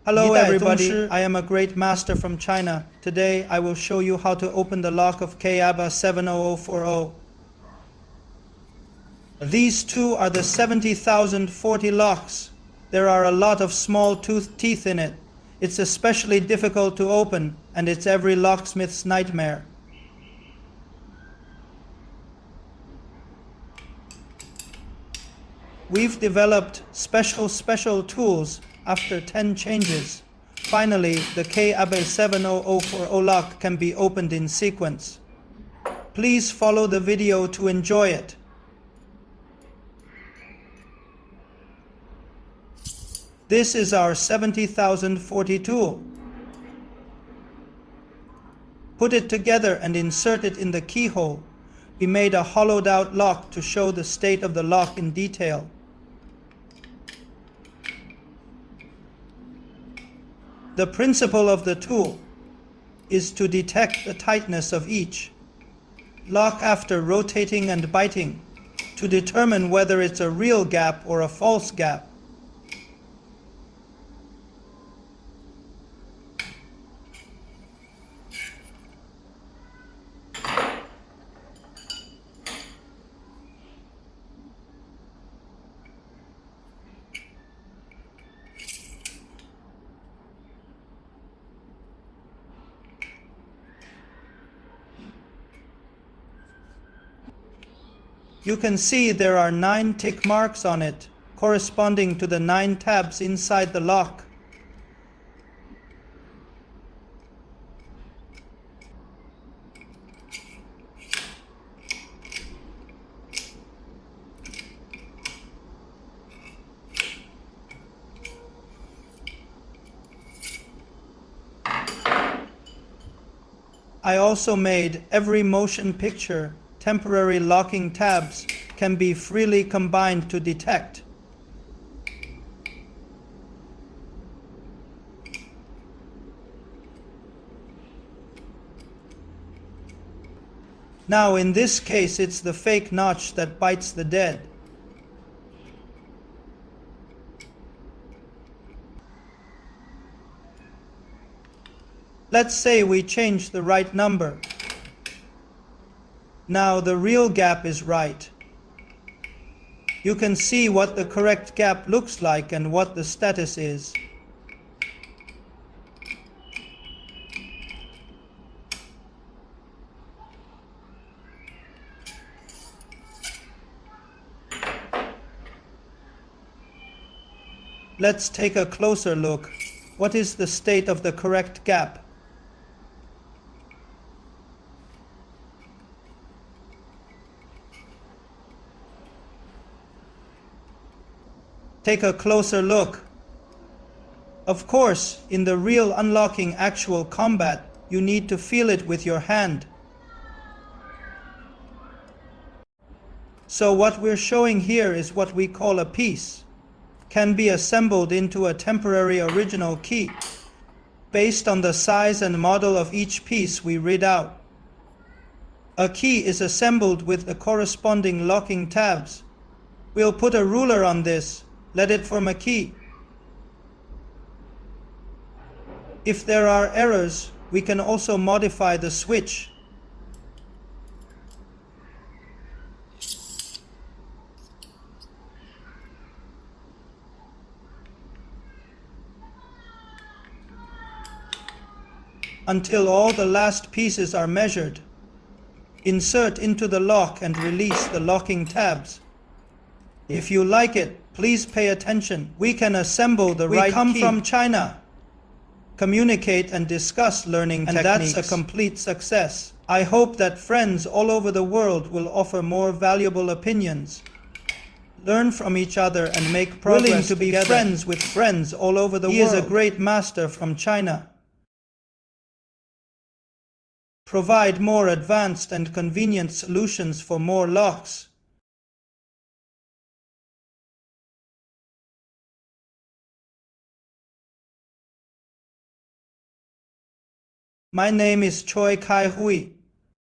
Hello everybody, I am a great master from China. Today I will show you how to open the lock of KABA70040. These two are the 70,040 locks. There are a lot of small teeth in it. It's especially difficult to open, and it's every locksmith's nightmare. We've developed special tools after 10 changes. Finally, the KABA70040 lock can be opened in sequence. Please follow the video to enjoy it. This is our 70,040 tool. Put it together and insert it in the keyhole. We made a hollowed out lock to show the state of the lock in detail. The principle of the tool is to detect the tightness of each lock after rotating and biting to determine whether it's a real gap or a false gap. You can see there are 9 tick marks on it, corresponding to the 9 tabs inside the lock. I also made every motion picture. Temporary locking tabs can be freely combined to detect. Now in this case it's the fake notch that bites the dead. Let's say we change the right number. Now the real gap is right. You can see what the correct gap looks like and what the status is. Let's take a closer look. What is the state of the correct gap? Take a closer look. Of course, in the real unlocking actual combat, you need to feel it with your hand. So what we're showing here is what we call a piece. Can be assembled into a temporary original key. Based on the size and model of each piece we read out. A key is assembled with the corresponding locking tabs. We'll put a ruler on this. Let it form a key. If there are errors, we can also modify the switch. Until all the last pieces are measured. Insert into the lock and release the locking tabs. If you like it, please pay attention. We can assemble the right key. We come from China. Communicate and discuss learning techniques. And that's a complete success. I hope that friends all over the world will offer more valuable opinions. Learn from each other and make progress together. Willing to be friends with friends all over the world. He is a great master from China. Provide more advanced and convenient solutions for more locks. My name is Choi Kai Hui.